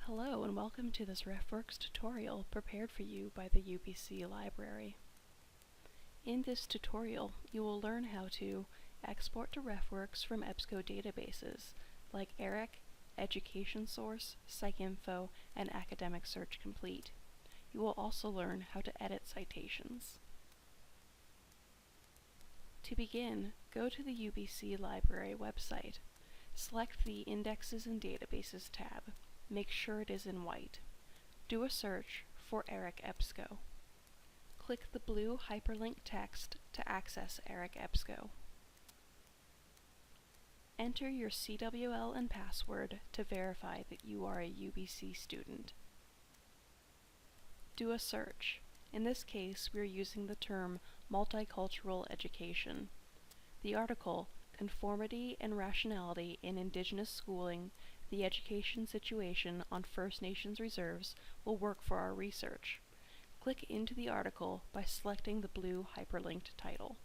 Hello and welcome to this Refworks tutorial prepared for you by the UBC Library. In this tutorial, you will learn how to export to Refworks from EBSCO databases like ERIC, Education Source, PsycInfo, and Academic Search Complete. You will also learn how to edit citations. To begin, go to the UBC Library website. Select the Indexes and Databases tab. Make sure it is in white. Do a search for ERIC EBSCO. Click the blue hyperlink text to access ERIC EBSCO. Enter your CWL and password to verify that you are a UBC student. Do a search. In this case, we are using the term multicultural education. The article, Conformity and Rationality in Indigenous Schooling, the Education Situation on First Nations Reserves, will work for our research. Click into the article by selecting the blue hyperlinked title.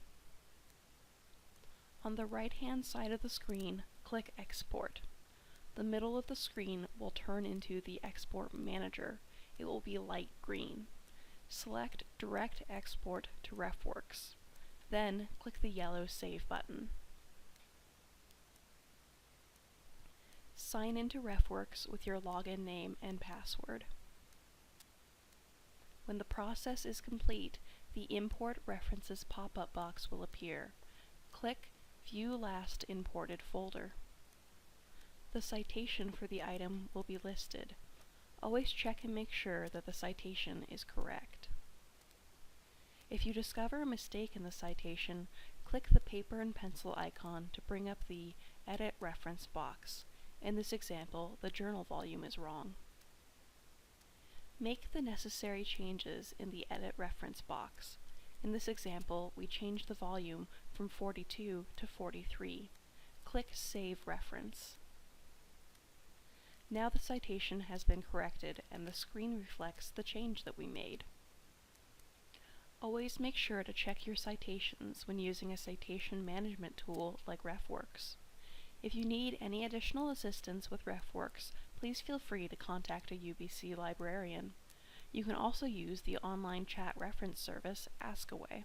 On the right-hand side of the screen, click Export. The middle of the screen will turn into the Export Manager. It will be light green. Select Direct Export to Refworks. Then click the yellow Save button. Sign into Refworks with your login name and password. When the process is complete, the Import References pop-up box will appear. Click View Last Imported Folder. The citation for the item will be listed. Always check and make sure that the citation is correct. If you discover a mistake in the citation, click the paper and pencil icon to bring up the Edit Reference box. In this example, the journal volume is wrong. Make the necessary changes in the Edit Reference box. In this example, we changed the volume from 42 to 43. Click Save Reference. Now the citation has been corrected and the screen reflects the change that we made. Always make sure to check your citations when using a citation management tool like Refworks. If you need any additional assistance with Refworks, please feel free to contact a UBC librarian. You can also use the online chat reference service EBSCO.